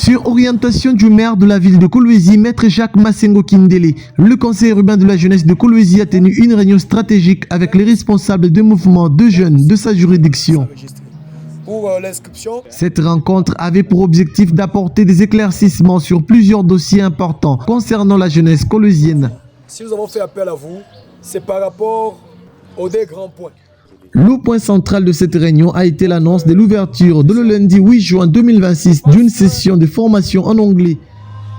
Sur orientation du maire de la ville de Kolwezi, Maître Jacques Massengo Kindele, le conseil urbain de la jeunesse de Kolwezi a tenu une réunion stratégique avec les responsables des mouvements de jeunes de sa juridiction. Cette rencontre avait pour objectif d'apporter des éclaircissements sur plusieurs dossiers importants concernant la jeunesse kolwezienne. Si nous avons fait appel à vous, c'est par rapport aux deux grands points. Le point central de cette réunion a été l'annonce de l'ouverture de le lundi 8 juin 2026 d'une session de formation en anglais.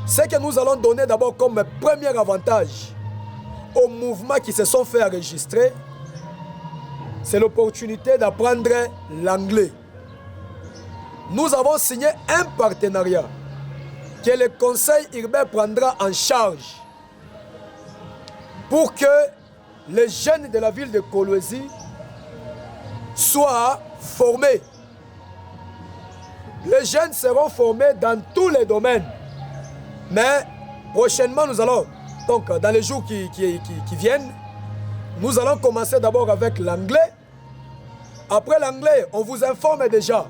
Ce que nous allons donner d'abord comme premier avantage aux mouvements qui se sont fait enregistrer, c'est l'opportunité d'apprendre l'anglais. Nous avons signé un partenariat que le conseil urbain prendra en charge pour que les jeunes de la ville de Kolwezi soient formés. Les jeunes seront formés dans tous les domaines. Mais prochainement, nous allons, donc dans les jours qui viennent, nous allons commencer d'abord avec l'anglais. Après l'anglais, on vous informe déjà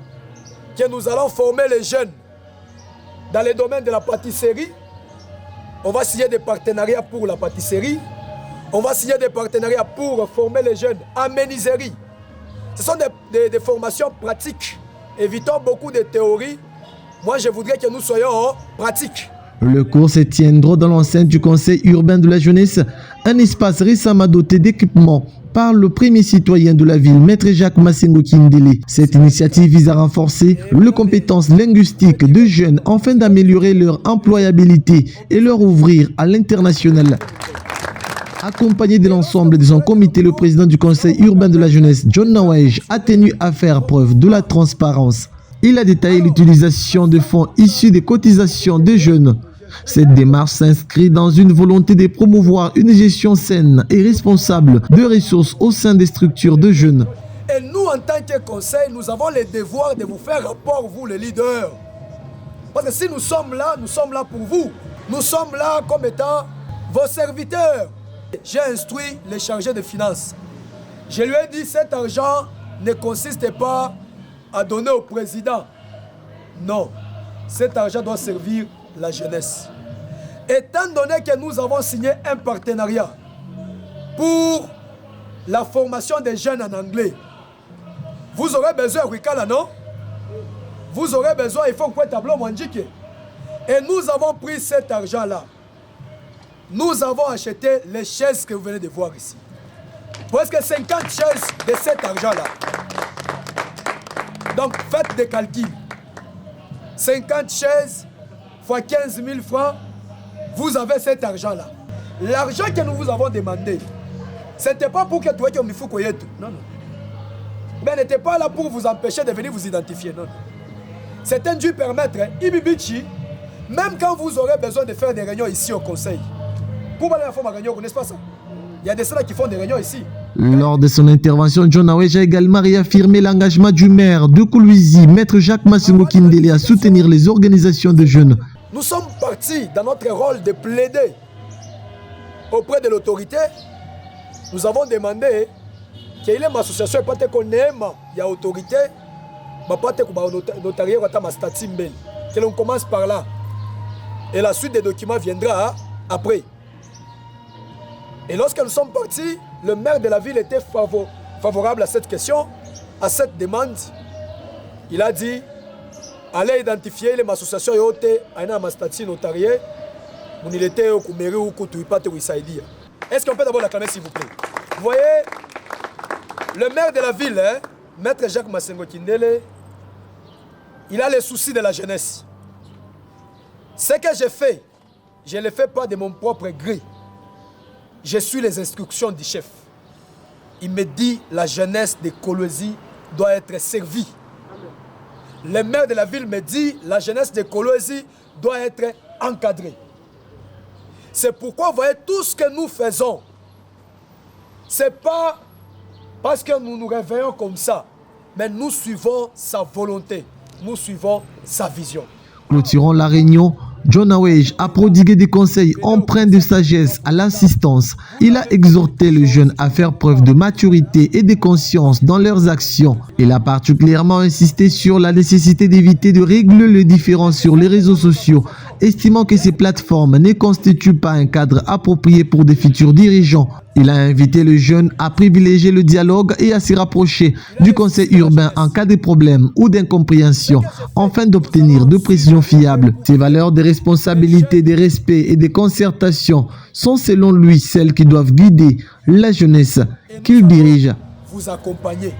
que nous allons former les jeunes dans les domaines de la pâtisserie. On va signer des partenariats pour la pâtisserie. On va signer des partenariats pour former les jeunes en menuiserie. Ce sont des formations pratiques. Évitons beaucoup de théories. Moi, je voudrais que nous soyons pratiques. Le cours se tiendra dans l'enceinte du conseil urbain de la jeunesse, un espace récemment doté d'équipements par le premier citoyen de la ville, Maître Jacques Massengo Kindele. Cette initiative vise à renforcer les compétences linguistiques de jeunes afin d'améliorer leur employabilité et leur ouvrir à l'international. Accompagné de l'ensemble de son comité, le président du conseil urbain de la jeunesse, John Nawej, a tenu à faire preuve de la transparence. Il a détaillé l'utilisation de fonds issus des cotisations des jeunes. Cette démarche s'inscrit dans une volonté de promouvoir une gestion saine et responsable de ressources au sein des structures de jeunes. Et nous, en tant que conseil, nous avons le devoir de vous faire rapport, vous les leaders. Parce que si nous sommes là pour vous. Nous sommes là comme étant vos serviteurs. J'ai instruit les chargés de finances. Je lui ai dit, cet argent ne consiste pas à donner au président. Non, cet argent doit servir la jeunesse. Étant donné que nous avons signé un partenariat pour la formation des jeunes en anglais, vous aurez besoin, Rikala, non? Vous aurez besoin, il faut que tableau Mandjike. Et nous avons pris cet argent-là. Nous avons acheté les chaises que vous venez de voir ici. Presque 50 chaises de cet argent-là. Donc, faites des calculs. 50 chaises fois 15 000 francs, vous avez cet argent-là. L'argent que nous vous avons demandé, ce n'était pas pour que tu aies un mifou koyetu. Non, non. Mais n'était pas là pour vous empêcher de venir vous identifier. Non, non. C'était dû permettre, Ibibichi, même quand vous aurez besoin de faire des réunions ici au conseil, pour aller faire ma réunion, vous connaissez pas ça? Il y a des gens qui font des réunions ici. Lors de son intervention, John Nawej a également réaffirmé l'engagement du maire de Kolwezi, Maître Jacques Massengo Kindele, à soutenir les organisations de jeunes. Nous sommes partis dans notre rôle de plaider auprès de l'autorité. Nous avons demandé qu'il y ait une association pas qu'on aime, il y a autorité, mais pas que notarié ma statut. Que l'on commence par là. Et la suite des documents viendra après. Et lorsque nous sommes partis, le maire de la ville était favorable à cette question, à cette demande. Il a dit, allez identifier les associations yote, aina ma statut notarié, mon il était au mairie ou kutuipate ou isaidia. Est-ce qu'on peut d'abord l'acclamer s'il vous plaît? Vous voyez, le maire de la ville, Maître Jacques Massengo Kindele, il a les soucis de la jeunesse. Ce que j'ai fait, je ne le fais pas de mon propre gré. Je suis les instructions du chef. Il me dit la jeunesse de Kolwezi doit être servie. Le maire de la ville me dit la jeunesse de Kolwezi doit être encadrée. C'est pourquoi vous voyez tout ce que nous faisons. Ce n'est pas parce que nous nous réveillons comme ça, mais nous suivons sa volonté, nous suivons sa vision. Clôturant la réunion, John Awege a prodigué des conseils empreints de sagesse à l'assistance. Il a exhorté les jeunes à faire preuve de maturité et de conscience dans leurs actions. Il a particulièrement insisté sur la nécessité d'éviter de régler les différends sur les réseaux sociaux, estimant que ces plateformes ne constituent pas un cadre approprié pour des futurs dirigeants. Il a invité les jeunes à privilégier le dialogue et à se rapprocher du conseil urbain en cas de problème ou d'incompréhension, afin d'obtenir de précisions fiables. Ces valeurs de responsabilité, de respect et de concertation sont selon lui celles qui doivent guider la jeunesse qu'il dirige. Vous accompagner.